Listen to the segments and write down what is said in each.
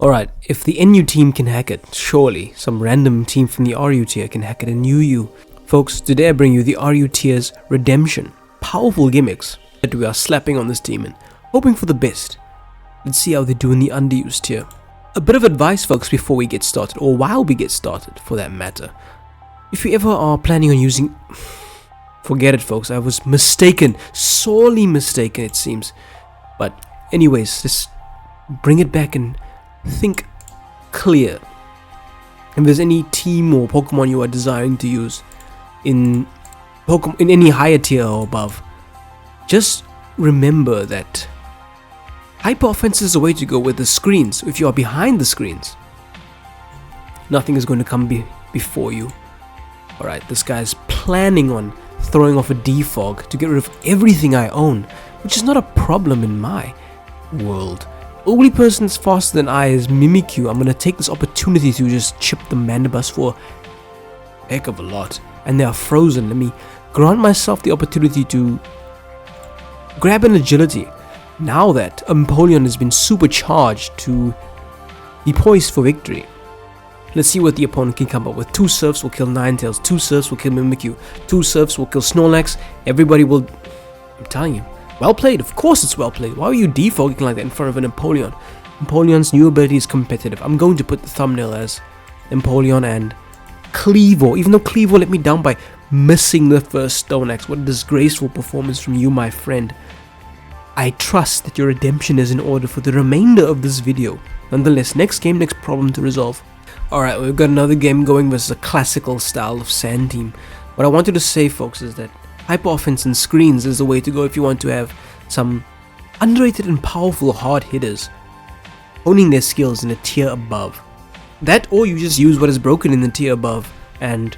Alright, if the NU team can hack it, surely some random team from the RU tier can hack it in UU. Folks, today I bring you the RU tier's redemption. Powerful gimmicks that we are slapping on this team and hoping for the best. Let's see how they do in the underused tier. A bit of advice, folks, before we get started, or while we get started for that matter. If you ever are planning on using... Forget it, folks, I was mistaken, sorely mistaken it seems. But anyways, just bring it back and think clear. If there's any team or Pokemon you are desiring to use in any higher tier or above, just remember that hyper offense is the way to go with the screens. If you are behind the screens, nothing is going to come before you. Alright, this guy's planning on throwing off a defog to get rid of everything I own, which is not a problem in my world. The only person that's faster than I is Mimikyu. I'm gonna take this opportunity to just chip the Mandibus for a heck of a lot. And they are frozen. Let me grant myself the opportunity to grab an agility. Now that Empoleon has been supercharged to be poised for victory. Let's see what the opponent can come up with. 2 Surfs will kill Ninetales, 2 Surfs will kill Mimikyu, 2 Surfs will kill Snorlax. Everybody will... I'm telling you. Well played, of course it's well played. Why are you defogging like that in front of an Empoleon? Empoleon's new ability is competitive. I'm going to put the thumbnail as Empoleon and Cleaver. Even though Cleaver let me down by missing the first Stone Axe. What a disgraceful performance from you, my friend. I trust that your redemption is in order for the remainder of this video. Nonetheless, next game, next problem to resolve. Alright, we've got another game going versus a classical style of Sand Team. What I wanted to say, folks, is that hyper offense and screens is the way to go if you want to have some underrated and powerful hard hitters honing their skills in a tier above. That, or you just use what is broken in the tier above. And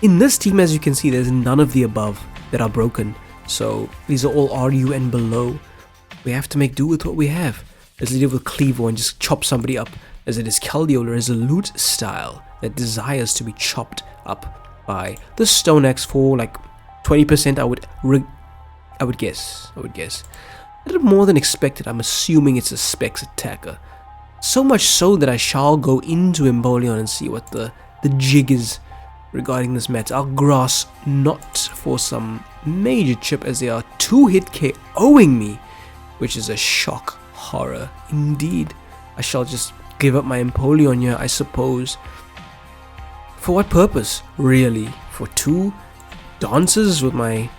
in this team, as you can see, there's none of the above that are broken. So these are all RU and below. We have to make do with what we have. Let's lead with Cleaver and just chop somebody up, as it is Keldeo Resolute style that desires to be chopped up by the Stone Axe for like 20%. I would guess. A little more than expected. I'm assuming it's a Specs attacker. So much so that I shall go into Empoleon and see what the jig is regarding this match. I'll grass not for some major chip, as they are 2-hit KOing me, which is a shock horror indeed. I shall just give up my Empoleon here, I suppose. For what purpose, really? For 2 dances with my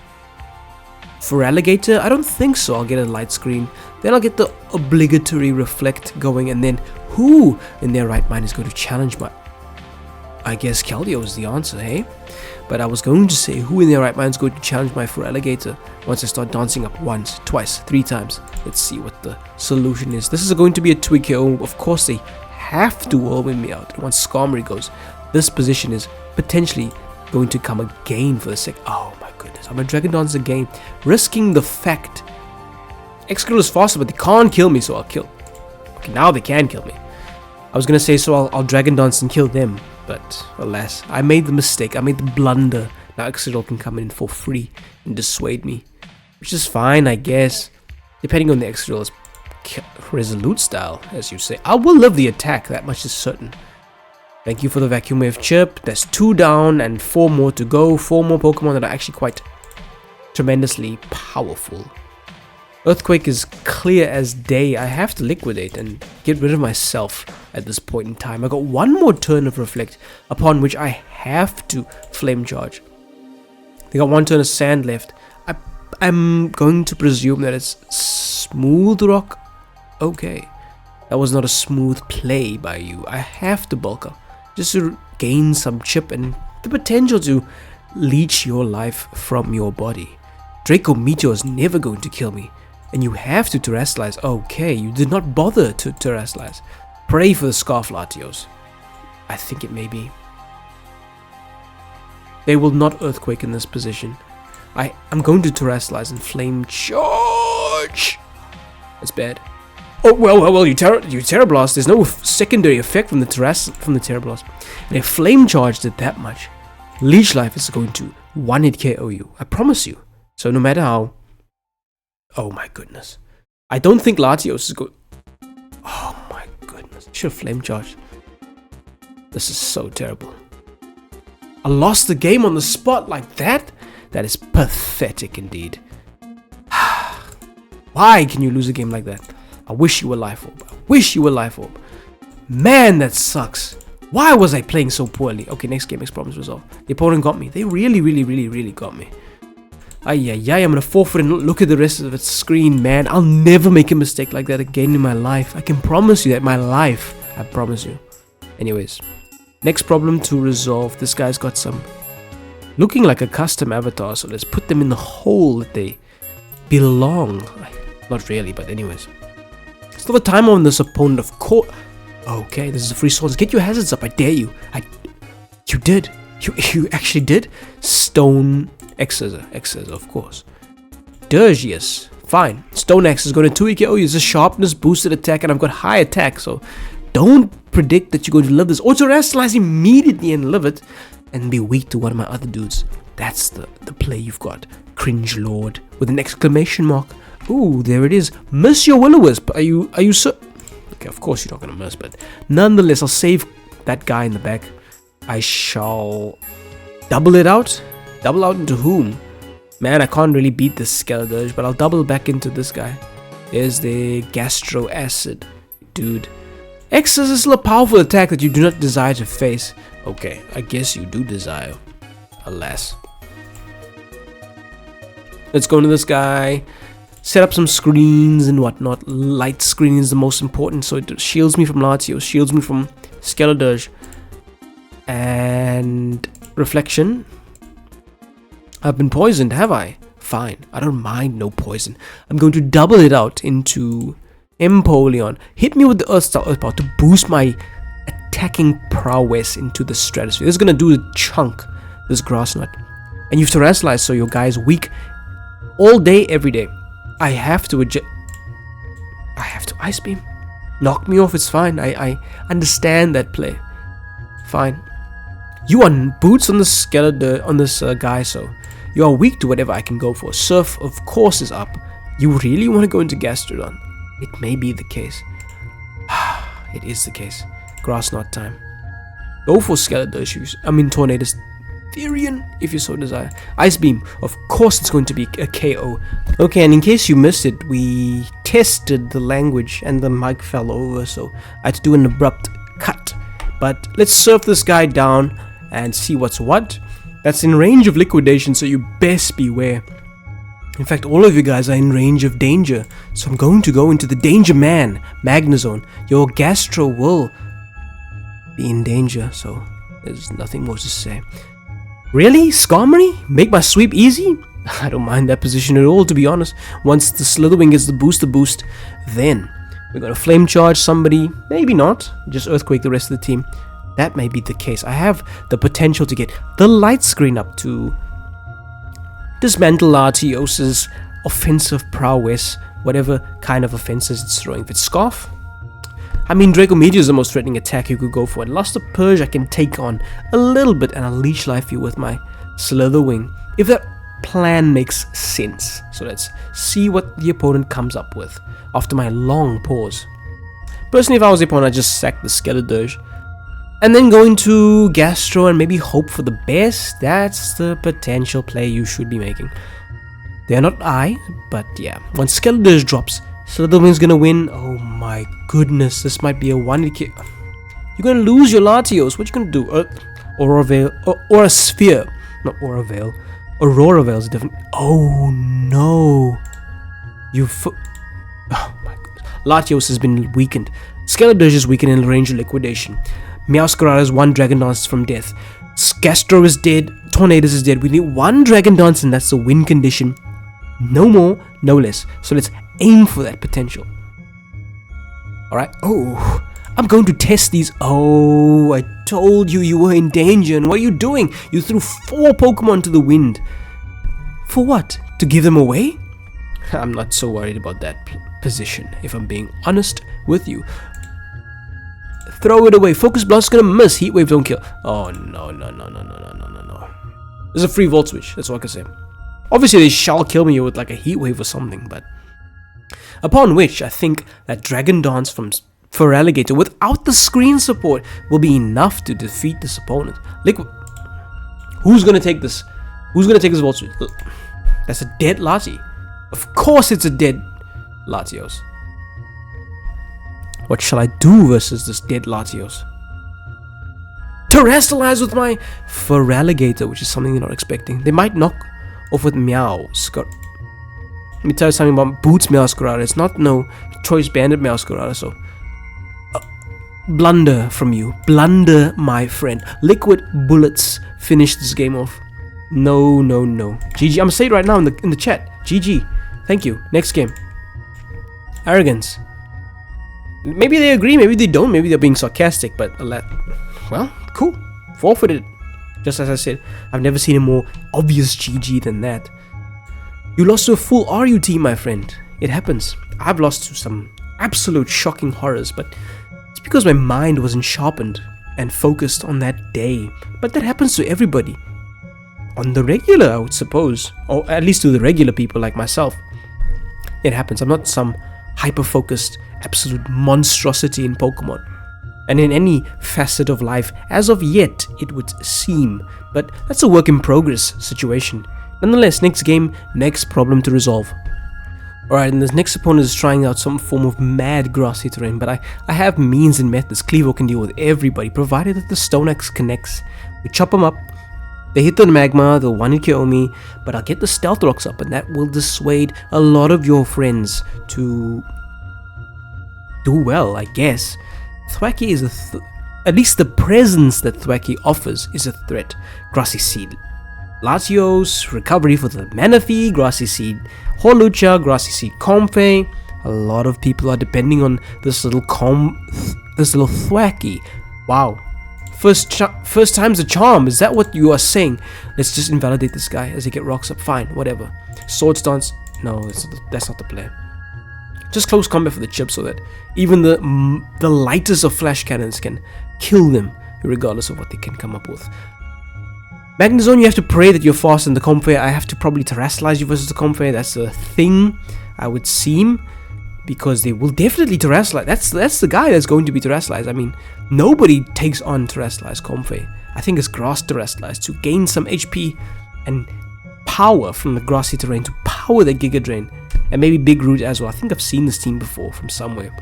Feraligatr? I don't think so. I'll get a light screen, then I'll get the obligatory reflect going, and then who in their right mind is going to challenge my... I guess Keldeo is the answer, hey? But I was going to say, who in their right mind is going to challenge my Feraligatr once I start dancing up once, twice, 3 times. Let's see what the solution is. This is going to be a Twig KO. Of course they have to whirlwind me out. Once Skarmory goes, this position is potentially going to come again for the sec. Oh my goodness, I'm a Dragon Dance again, risking the fact Excadrill is faster, but they can't kill me, so I'll kill. Okay, now they can kill me. I was gonna say, so I'll Dragon Dance and kill them, but alas, I made the mistake, I made the blunder. Now Excadrill can come in for free and dissuade me, which is fine, I guess, depending on the Excadrill's Resolute style, as you say. I will live the attack, that much is certain. Thank you for the Vacuum Wave chip. There's 2 down and 4 more to go. 4 more Pokemon that are actually quite tremendously powerful. Earthquake is clear as day. I have to liquidate and get rid of myself at this point in time. I got 1 more turn of Reflect, upon which I have to Flame Charge. They got 1 turn of Sand left. I'm going to presume that it's Smooth Rock. Okay, that was not a smooth play by you. I have to bulk up just to gain some chip and the potential to leech your life from your body. Draco Meteor is never going to kill me, and you have to Terrasilize. Okay, you did not bother to Terrasilize. Pray for the Scarf Latios. I think it may be. They will not Earthquake in this position. I'm going to Terrasilize and Flame Charge. That's bad. Oh, well, you Terra Blast. There's no secondary effect from the Terra Blast. And if Flame Charge did that much, Leech Life is going to 1-hit KO you. I promise you. So no matter how... Oh my goodness. I don't think Latios is good. Oh my goodness. Should have flame charged. This is so terrible. I lost the game on the spot like that? That is pathetic indeed. Why can you lose a game like that? I wish you were Life Orb. I wish you were Life Orb. Man, that sucks. Why was I playing so poorly? Okay, next game, next problems resolved. The opponent got me. They really got me. I'm gonna forfeit and look at the rest of its screen, man. I'll never make a mistake like that again in my life. I can promise you that. My life. I promise you. Anyways, next problem to resolve. This guy's got some looking like a custom avatar, so let's put them in the hole that they belong. Not really, but anyways. Still the time on this opponent, of course. Okay, this is a free swords. Get your hazards up, I dare you. You did. You actually did? Stone X's, of course. Dirge, yes. Fine. Stone X is going to 2 KO. Use a sharpness, boosted attack, and I've got high attack, so don't predict that you're going to live this. Auto Rationalize immediately and live it, and be weak to one of my other dudes. That's the play you've got. Cringe Lord with an exclamation mark. Ooh, there it is. Miss your Will-O-Wisp. Are you so... Okay, of course you're not going to miss, but nonetheless, I'll save that guy in the back. I shall double it out. Double out into whom? Man, I can't really beat this Skeledirge, but I'll double back into this guy. There's the Gastro Acid. Dude. X is still a powerful attack that you do not desire to face. Okay, I guess you do desire. Alas. Let's go into this guy. Set up some screens and whatnot. Light screen is the most important, so it shields me from Latios, shields me from Skeledirge. And reflection. I've been poisoned, have I? Fine, I don't mind no poison. I'm going to double it out into Empoleon. Hit me with the Earth Style Earth Power to boost my attacking prowess into the stratosphere. This is going to do a chunk, this Grass Knot. And you've terrestrialized, so your guy is weak all day, every day. I have to adjust. I have to Ice Beam. Knock me off, it's fine. I understand that play. Fine. You are boots on the skeleton on this guy, so you are weak to whatever I can go for. Surf, of course, is up. You really want to go into Gastrodon? It may be the case. It is the case. Grass Knot time. Go for Skeledirge. I mean Tornadus. Therian, if you so desire. Ice Beam, of course it's going to be a KO. Okay, and in case you missed it, we tested the language and the mic fell over, so I had to do an abrupt cut. But let's surf this guy down and see what's what. That's in range of liquidation, so you best beware. In fact, all of you guys are in range of danger, so I'm going to go into the Danger Man, Magnezone. Your Gastro will be in danger, so there's nothing more to say. Really? Skarmory? Make my sweep easy? I don't mind that position at all, to be honest. Once the Slitherwing gets the boost, then we're going to Flame Charge somebody. Maybe not. Just Earthquake the rest of the team. That may be the case. I have the potential to get the light screen up to dismantle Latios's offensive prowess, whatever kind of offenses it's throwing. If it's Scarf, I mean, Draco Meteor is the most threatening attack you could go for. And Lust of Purge I can take on a little bit and I'll Leech Life you with my Slitherwing, if that plan makes sense. So let's see what the opponent comes up with after my long pause. Personally, if I was the opponent, I'd just sack the Skeledirge and then go into Gastro and maybe hope for the best. That's the potential play you should be making. They're not I, but yeah. Once Skeledirge drops, Slitherwing's gonna win. Oh my goodness, this might be a 1-hit. You're gonna lose your Latios. What you gonna do? Aura Veil or a Sphere? Not Aura Veil. Aurora Veil is different. Oh no! Oh my goodness. Latios has been weakened. Skeledirge is weakened in range of liquidation. Meowscarada is 1 Dragon Dance from death. Gastro is dead. Tornadus is dead. We need 1 Dragon Dance and that's the win condition. No more, no less. So let's aim for that potential. Alright. Oh, I'm going to test these. Oh, I told you you were in danger. And what are you doing? You threw 4 Pokemon to the wind. For what? To give them away? I'm not so worried about that position, if I'm being honest with you. Throw it away. Focus Blast is gonna miss. Heat Wave don't kill. Oh no. There's a free Volt Switch. That's all I can say. Obviously they shall kill me with like a Heat Wave or something, but upon which I think that Dragon Dance from Feraligatr without the screen support will be enough to defeat this opponent. Like, who's gonna take this? Who's gonna take this Volt Switch? That's a dead Lati. Of course it's a dead Latios. What shall I do versus this dead Latios? Terrestrialize with my Feraligatr, which is something you're not expecting. They might knock off with Meow. Let me tell you something about Boots Meowscarada. It's not no Choice Bandit Meowscarada, so blunder from you. Blunder, my friend. Liquid bullets finish this game off. No. GG. I'm gonna say it right now in the chat. GG. Thank you. Next game. Arrogance. Maybe they agree, maybe they don't, maybe they're being sarcastic, but well, cool. Forfeited. Just as I said, I've never seen a more obvious GG than that. You lost to a full RU team, my friend. It happens. I've lost to some absolute shocking horrors, but it's because my mind wasn't sharpened and focused on that day. But that happens to everybody. On the regular, I would suppose. Or at least to the regular people like myself. It happens. I'm not some hyper-focused, absolute monstrosity in Pokemon. And in any facet of life, as of yet, it would seem. But that's a work in progress situation. Nonetheless, next game, next problem to resolve. Alright, and this next opponent is trying out some form of mad grassy terrain, but I have means and methods. Clevo can deal with everybody, provided that the Stone Axe connects. We chop them up, they hit the magma, they'll one-hit KO me, but I'll get the Stealth Rocks up, and that will dissuade a lot of your friends to do well, I guess. Thwackey is at least the presence that Thwackey offers is a threat. Grassy Seed Latios, recovery for the Manaphy, Grassy Seed Holucha, Grassy Seed Comfey. A lot of people are depending on this little Thwackey. Wow. First time's a charm. Is that what you are saying? Let's just invalidate this guy as he get rocks up. Fine, whatever. Sword Stance. No, that's not the play. Just close combat for the chip so that even the lightest of flash cannons can kill them, regardless of what they can come up with. Magnezone, you have to pray that you're fast in the Comfey. I have to probably terrestrialize you versus the Comfey. That's a thing, I would seem, because they will definitely terrestrialize. That's the guy that's going to be terrestrialized. I mean, nobody takes on terrestrialized Comfey. I think it's grass terrestrialized to gain some HP and power from the grassy terrain to power the Giga Drain. And maybe Big Root as well. I think I've seen this team before from somewhere.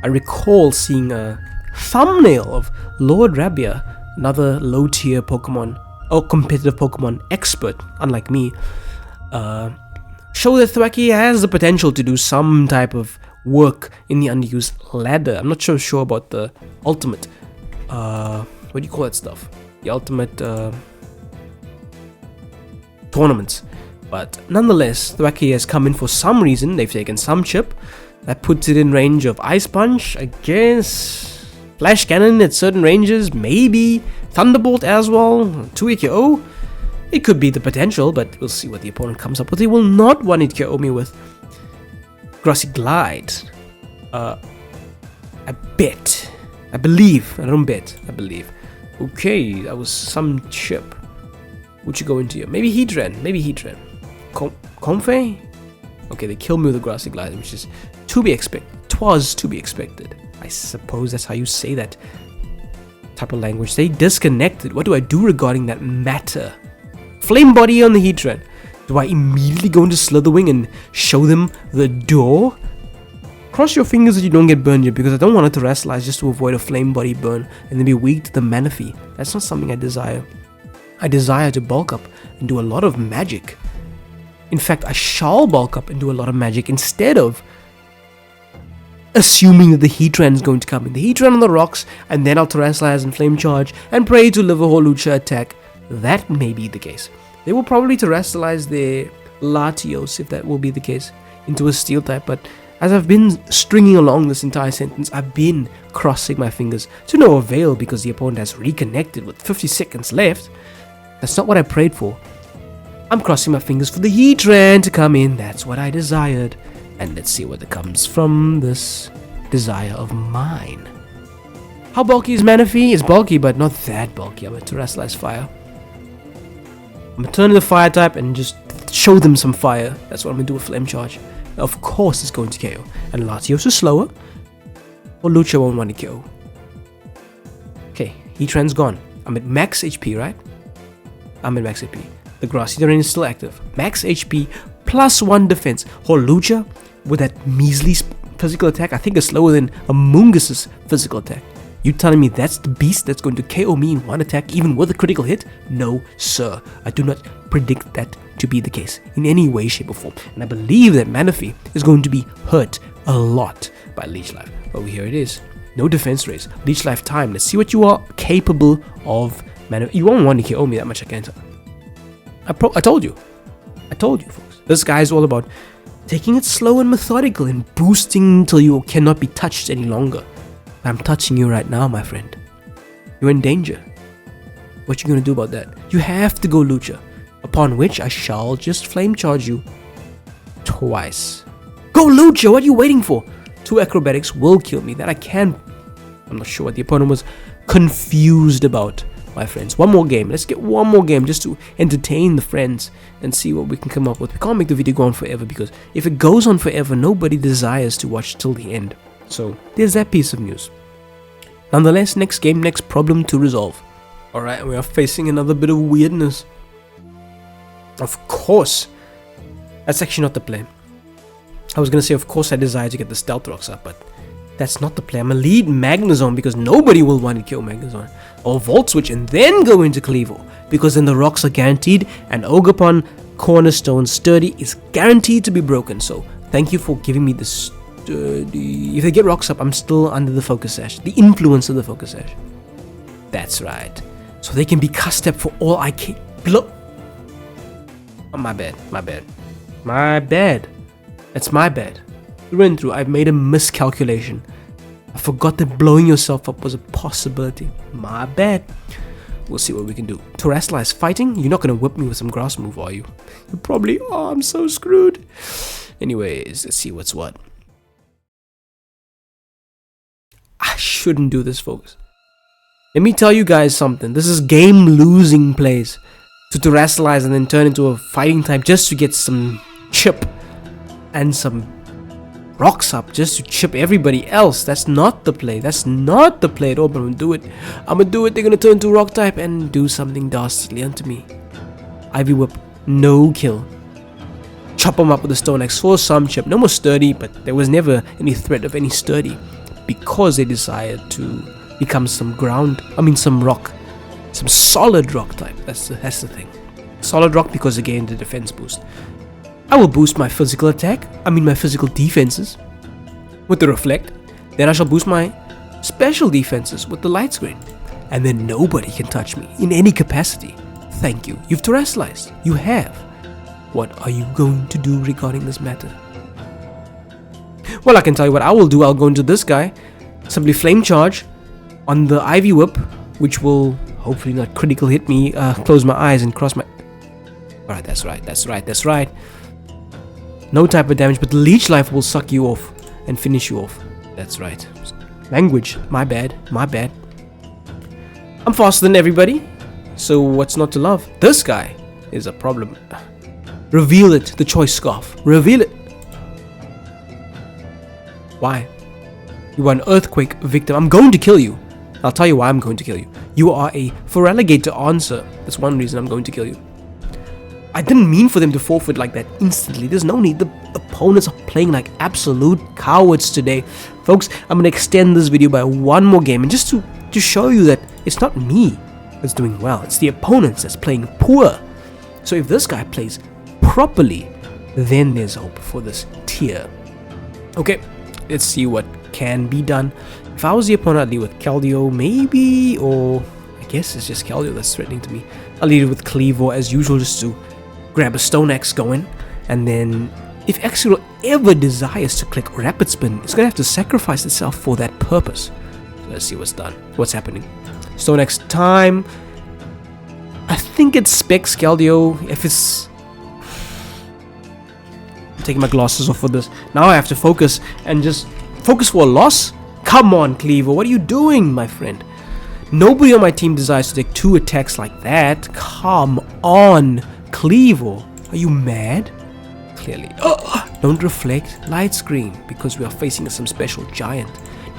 I recall seeing a thumbnail of Lord Rabia, another low tier Pokemon, or competitive Pokemon expert, unlike me, show that Thwackey has the potential to do some type of work in the underused ladder. I'm not sure about the ultimate, what do you call that stuff? The ultimate tournaments. But nonetheless, Thwackey has come in for some reason. They've taken some chip. That puts it in range of Ice Punch, I guess. Flash Cannon at certain ranges, maybe. Thunderbolt as well. 2-hit KO. It could be the potential, but we'll see what the opponent comes up with. They will not 1-hit KO me with Grassy Glide. I bet. I believe. I don't bet. I believe. Okay, that was some chip. Would you go into here? Maybe Heatran. Comfey? Okay, they killed me with a Grassy Glide, which is to be expected. Twas to be expected. I suppose that's how you say that type of language. They disconnected. What do I do regarding that matter? Flame Body on the Heatran. Do I immediately go into Slitherwing and show them the door? Cross your fingers that you don't get burned here, because I don't want to terrestrialize just to avoid a Flame Body burn and then be weak to the Manaphy. That's not something I desire. I desire to bulk up and do a lot of magic. In fact, I shall bulk up and do a lot of magic instead of assuming that the Heatran is going to come in. The Heatran on the rocks, and then I'll terrestrialize and flame charge and pray to live a Holucha attack. That may be the case. They will probably terrestrialize their Latios, if that will be the case, into a steel type, but as I've been stringing along this entire sentence, I've been crossing my fingers to no avail because the opponent has reconnected with 50 seconds left. That's not what I prayed for. I'm crossing my fingers for the Heatran to come in. That's what I desired. And let's see what comes from this desire of mine. How bulky is Manaphy? It's bulky, but not that bulky. I'm going to terrestrialize fire. I'm going to turn to the fire type and just show them some fire. That's what I'm going to do with Flame Charge. Of course it's going to KO. And Latios is slower. or Lucha won't want to KO. Okay, Heatran's gone. I'm at max HP, right? I'm at max HP. The Grassy Terrain is still active. Max HP plus 1 defense. Or Lucha with that measly physical attack, I think is slower than Amungus's physical attack. You telling me that's the beast that's going to KO me in 1 attack even with a critical hit? No, sir. I do not predict that to be the case in any way, shape or form. And I believe that Manaphy is going to be hurt a lot by Leech Life. But here it is. No defense raise. Leech Life time. Let's see what you are capable of. Manaphy. You won't want to KO me that much, I can't tell. I told you. I told you, folks. This guy is all about taking it slow and methodical and boosting until you cannot be touched any longer. I'm touching you right now, my friend. You're in danger. What you gonna do about that? You have to go Lucha, upon which I shall just flame charge you twice. Go Lucha, what are you waiting for? 2 acrobatics will kill me. That I can. I'm not sure what the opponent was confused about, my friends. One more game. Let's get one more game just to entertain the friends and see what we can come up with. We can't make the video go on forever because if it goes on forever, nobody desires to watch till the end. So there's that piece of news. Nonetheless, next game, next problem to resolve. Alright, we are facing another bit of weirdness. Of course. That's actually not the play. I was going to say, of course I desire to get the Stealth Rocks up, but that's not the play. I'm going to lead Magnezone because nobody will want to kill Magnezone. Or Volt Switch and then go into Cleaver because then the rocks are guaranteed and Ogerpon Cornerstone Sturdy is guaranteed to be broken. So thank you for giving me this. If they get rocks up, I'm still under the Focus Sash. The influence of the Focus Sash. That's right. So they can be cast step for all I can. Oh, my bad. That's my bad. Through and through, I've made a miscalculation. I forgot that blowing yourself up was a possibility. My bad. We'll see what we can do. Terrestrial is fighting? You're not going to whip me with some grass move, are you? You probably are. I'm so screwed. Anyways, let's see what's what. I shouldn't do this, folks. Let me tell you guys something. This is game losing plays to terrestrialize and then turn into a fighting type just to get some chip and some rocks up just to chip everybody else. That's not the play. That's not the play at all, but I'm gonna do it. I'm gonna do it. They're gonna turn to rock type and do something dastardly unto me. Ivy Whip, no kill. Chop them up with the Stone Axe for some chip. No more Sturdy, but there was never any threat of any Sturdy because they desired to become some rock, some solid rock type. That's the thing. Solid rock because again the defense boost. I will boost my physical attack, my physical defenses with the Reflect. Then I shall boost my special defenses with the Light Screen. And then nobody can touch me in any capacity. Thank you. You've terrestrialized. You have. What are you going to do regarding this matter? Well, I can tell you what I will do. I'll go into this guy, simply Flame Charge on the Ivy Whip, which will hopefully not critical hit me, close my eyes and cross my... Alright, that's right. No type of damage, but the Leech Life will suck you off and finish you off. That's right. Language, my bad. I'm faster than everybody, so what's not to love? This guy is a problem. Reveal it, the Choice Scarf. Reveal it. Why? You are an Earthquake victim. I'm going to kill you. I'll tell you why I'm going to kill you. You are a Feraligatr answer. That's one reason I'm going to kill you. I didn't mean for them to forfeit like that instantly. There's no need. The opponents are playing like absolute cowards today. Folks, I'm going to extend this video by one more game. And just to show you that it's not me that's doing well. It's the opponents that's playing poor. So if this guy plays properly, then there's hope for this tier. Okay, let's see what can be done. If I was the opponent, I'd lead with Keldeo, maybe, or I guess it's just Keldeo that's threatening to me. I'll lead it with Cleaver as usual, just to grab a Stone Axe going, and then if Exegol ever desires to click Rapid Spin, it's gonna have to sacrifice itself for that purpose. So let's see what's happening. Stone Axe time. I think it's Specs Keldeo. If it's... I'm taking my glasses off for this. Now I have to focus and just focus for a loss? Come on, Cleaver, what are you doing, my friend? Nobody on my team desires to take 2 attacks like that. Come on, Cleaver. Are you mad? Clearly. Don't reflect. Light Screen, because we are facing some special giant.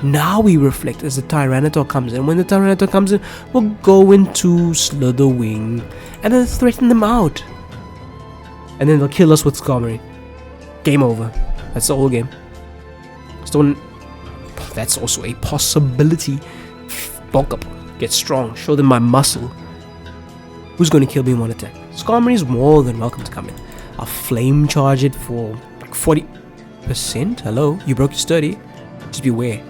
Now we reflect as the Tyranitar comes in. When the Tyranitar comes in, we'll go into Slither Wing and then threaten them out. And then they'll kill us with Skarmory. Game over. That's the whole game. Stone. That's also a possibility. Bulk up. Get strong. Show them my muscle. Who's going to kill me in one attack? Skarmory is more than welcome to come in. I'll flame charge it for like 40%. Hello? You broke your sturdy. Just beware.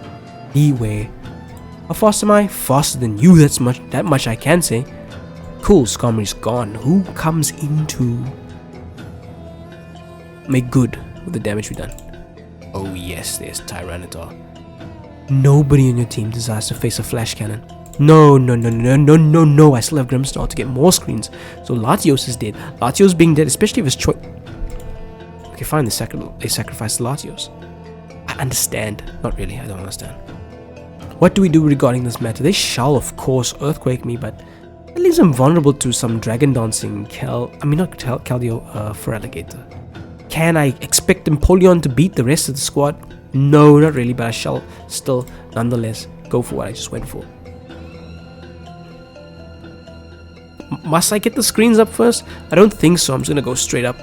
Beware. How fast am I? Faster than you. That much I can say. Cool. Skarmory's gone. Who comes in to make good with the damage we've done? Oh yes, there's Tyranitar. Nobody on your team desires to face a flash cannon. No. I still have Grimmsnarl to get more screens. So Latios is dead. Latios being dead, especially if his choice. Okay, fine, they sacrificed Latios. I understand. Not really, I don't understand. What do we do regarding this matter? They shall, of course, Earthquake me, but that leaves them vulnerable to some Dragon Dancing Keldeo for Alligator. Can I expect Empoleon to beat the rest of the squad? No, not really, but I shall still, nonetheless, go for what I just went for. Must I get the screens up first? I don't think so. I'm just going to go straight up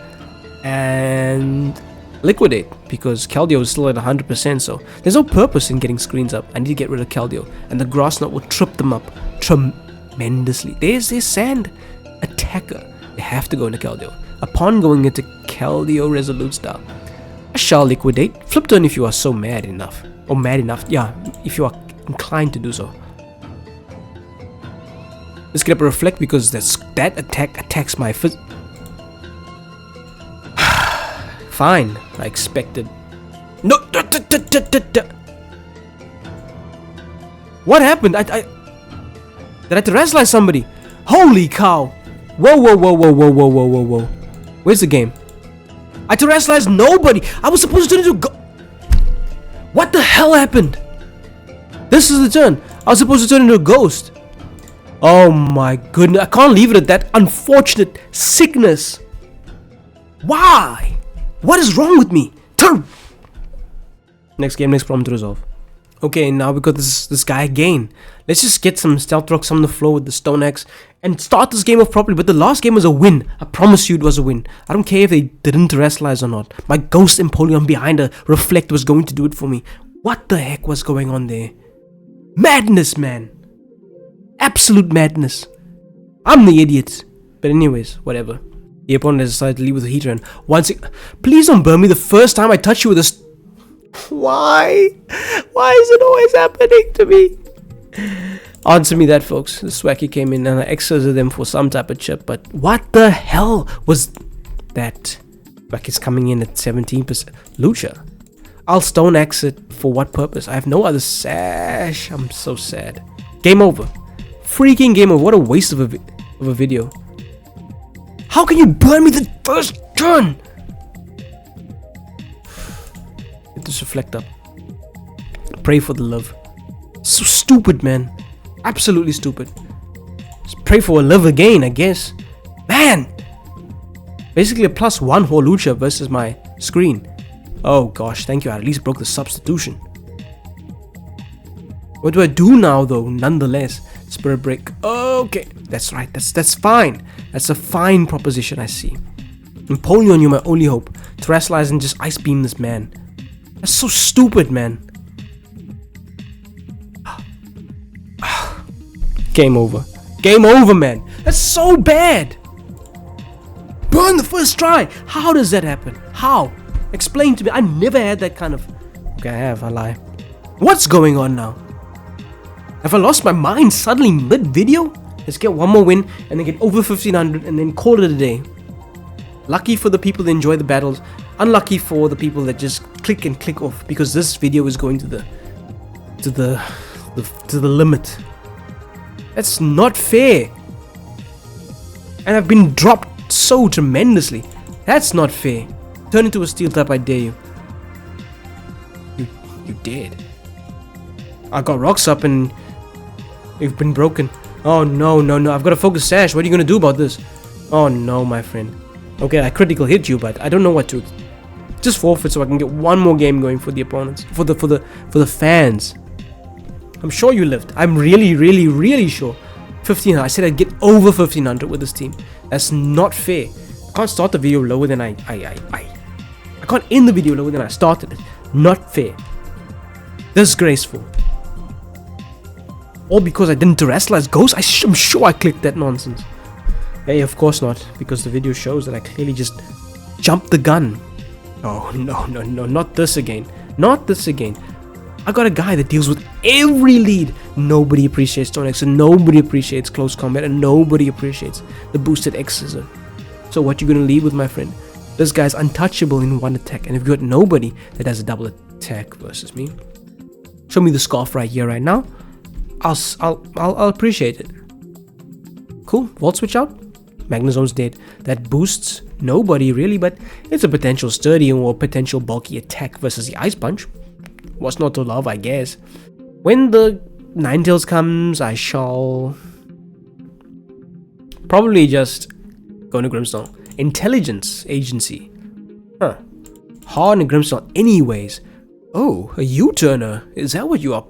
and liquidate, because Keldeo is still at 100%, so there's no purpose in getting screens up. I need to get rid of Keldeo, and the Grass Knot will trip them up tremendously. There's this Sand Attacker. They have to go into Keldeo. Upon going into Keldeo Resolute style, I shall liquidate. Flip turn if you are so mad enough. Or mad enough, yeah, if you are inclined to do so. Let's get up a Reflect, because that attack attacks my Fine, I expected. No, what happened? Did I terrestrialize somebody? Holy cow! Whoa! Where's the game? I terrestrialized nobody. I was supposed to turn into What the hell happened? This is the turn. I was supposed to turn into a ghost. Oh my goodness! I can't leave it at that. Unfortunate sickness. Why? What is wrong with me? Turn. Next game, next problem to resolve. Okay, now we got this guy again. Let's just get some Stealth Rocks on the floor with the Stone Axe and start this game off properly. But the last game was a win. I promise you it was a win. I don't care if they didn't terrestrialize or not. My Ghost Empoleon behind a Reflect was going to do it for me. What the heck was going on there? Madness, man. Absolute madness. I'm the idiot. But anyways, whatever. The opponent has decided to leave with a heater, and please don't burn me the first time I touch you with a Why? Why is it always happening to me? Answer me that, folks. The Swacky came in and I exited them for some type of chip, but what the hell was that? Swacky's coming in at 17%. Lucha. I'll Stone Axe it for what purpose? I have no other sash. I'm so sad. Game over. Freaking game over. What a waste of a video. How can you burn me the first turn? Get this Reflect up. Pray for the love. So stupid, man. Absolutely stupid. Just pray for a love again, I guess. Man! Basically a +1 Holucha versus my screen. Oh gosh, thank you. I at least broke the substitution. What do I do now, though? Nonetheless, Spirit Break. Okay, that's right. That's fine. That's a fine proposition, I see. Empoleon, you're my only hope. Terrestrialize and just Ice Beam this man. That's so stupid, man. Game over. Game over, man. That's so bad. Burn the first try. How does that happen? How? Explain to me. I never had that kind of... Okay, I have. I lie. What's going on now? Have I lost my mind suddenly mid-video? Let's get one more win and then get over 1500 and then call it a day. Lucky for the people that enjoy the battles. Unlucky for the people that just click and click off, because this video is going to the limit. That's not fair. And I've been dropped so tremendously. That's not fair. Turn into a steel type, I dare you. You dared. I got rocks up and you've been broken. Oh no. I've got a focus sash. What are you gonna do about this? Oh no, my friend. Okay, I critical hit you, but I don't know what to. Just forfeit so I can get one more game going for the opponents, for the fans. I'm sure you lived. I'm really sure. 1500. I said I'd get over 1500 with this team. That's not fair. I can't start the video lower than I can't end the video lower than I started it. Not fair. Disgraceful. All because I didn't terrestrialize ghosts? I'm sure I clicked that nonsense. Hey, of course not, because the video shows that I clearly just jumped the gun. Oh, no, not this again. Not this again. I got a guy that deals with every lead. Nobody appreciates Snorlax, and nobody appreciates close combat, and nobody appreciates the boosted X scissor. So what you gonna leave with, my friend? This guy's untouchable in one attack, and if you got nobody that has a double attack versus me, show me the scarf right here, right now. I'll appreciate it. Cool. Volt switch out. Magnezone's dead. That boosts nobody really, but it's a potential sturdy or potential bulky attack versus the Ice Punch. What's not to love, I guess. When the Ninetales comes, I shall probably just go into Grimmsnarl. Intelligence Agency. Huh. Hard and Grimmsnarl anyways. Oh, a U-turner. Is that what you are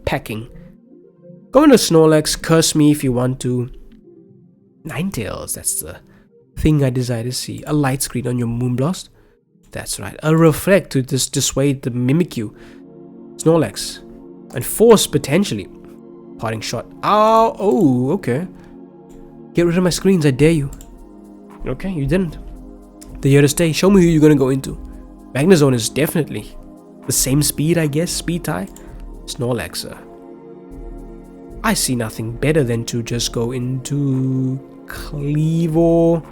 packing? Go into Snorlax, curse me if you want to. Ninetales, that's the thing I desire to see. A light screen on your Moonblast. That's right. A reflect to dissuade the Mimikyu. Snorlax. And force potentially. Parting shot. Ow! Oh, okay. Get rid of my screens, I dare you. Okay, you didn't. They're here to stay. Show me who you're gonna go into. Magnezone is definitely the same speed, I guess. Speed tie. Snorlax. I see nothing better than to just go into Cleavor.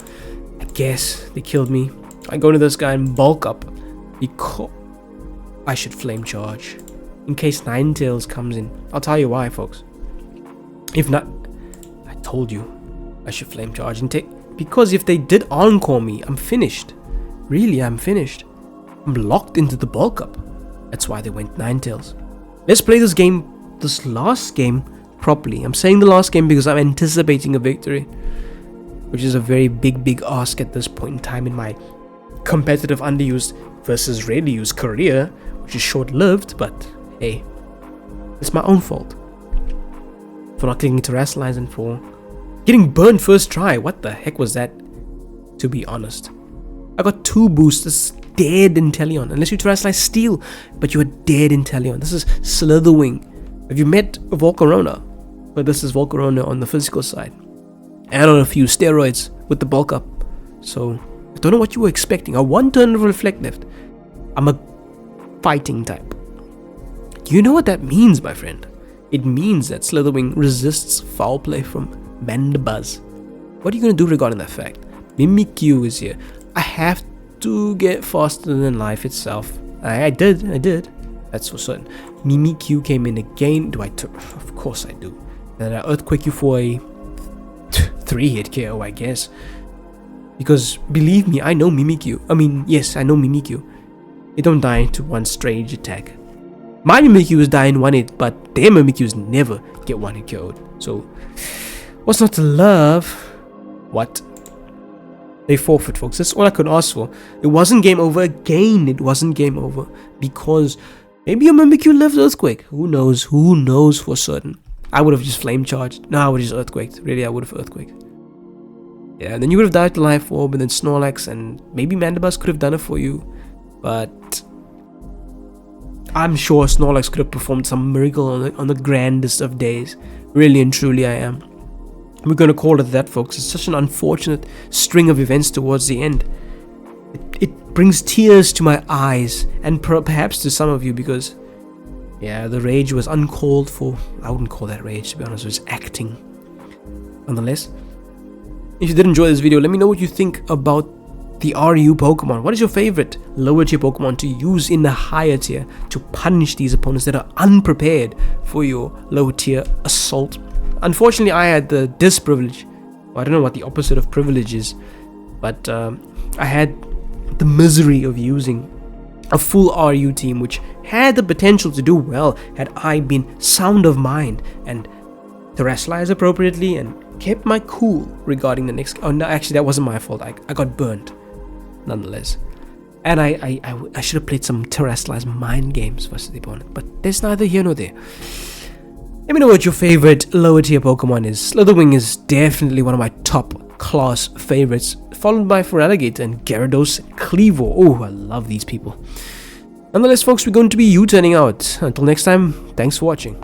I guess they killed me. I go to this guy and bulk up because I should flame charge in case Ninetales comes in. I'll tell you why, folks. If not, I told you I should flame charge and take, because if they did encore me, I'm finished. Really, I'm finished. I'm locked into the bulk up. That's why they went Ninetales. Let's play this game, this last game, properly. I'm saying the last game because I'm anticipating a victory, which is a very big ask at this point in time in my competitive underused versus rarely used career, which is short-lived, but hey, it's my own fault for not clicking terrestrialize and for getting burned first try. What the heck was that? To be honest, I got 2 boosts. This is dead Inteleon, unless you terrestrialize Steel, but you are dead Inteleon. This is Slitherwing. Have you met Volcarona? But this is Volcarona on the physical side, and on a few steroids with the bulk up. So I don't know what you were expecting. A 1 turn of reflect left. I'm a fighting type. Do you know what that means, my friend? It means that Slitherwing resists foul play from Mandibuzz. What are you gonna do regarding that fact? Mimikyu is here. I have to get faster than life itself. I did. That's for certain. Mimikyu came in again. Do I? Of course I do. Then I Earthquake you for a 3-hit KO, I guess. Because believe me, I know Mimikyu. I mean, yes, I know Mimikyu. It don't die to one strange attack. My Mimikyus die in 1 hit, but their Mimikyus never get 1 hit KO'd. So, what's not to love? What? They forfeit, folks. That's all I could ask for. It wasn't game over again. It wasn't game over because maybe your Mimikyu lives Earthquake. Who knows? Who knows for certain? I would have just flame charged. No, I would have just Earthquaked. Really, I would have Earthquaked. Yeah, and then you would have died to Life Orb, and then Snorlax, and maybe Mandibuzz could have done it for you. But I'm sure Snorlax could have performed some miracle on the grandest of days. Really and truly, I am. We're going to call it that, folks. It's such an unfortunate string of events towards the end. It brings tears to my eyes, and perhaps to some of you, because yeah, the rage was uncalled for. I wouldn't call that rage, to be honest. It was acting. Nonetheless, if you did enjoy this video, let me know what you think about the RU Pokemon. What is your favorite lower tier Pokemon to use in the higher tier to punish these opponents that are unprepared for your lower tier assault? Unfortunately, I had the disprivilege. Well, I don't know what the opposite of privilege is, but I had the misery of using a full RU team, which had the potential to do well had I been sound of mind and terrestrialized appropriately and kept my cool regarding the next. Oh no, actually that wasn't my fault. I got burnt nonetheless, and I should have played some terrestrialized mind games versus the opponent, but there's neither here nor there. Let me know what your favorite lower tier Pokemon is. Slitherwing is definitely one of my top class favorites, followed by Feraligatr and Gyarados, Cleaver. Oh, I love these people. Nonetheless, folks, we're going to be U-turning out. Until next time, thanks for watching.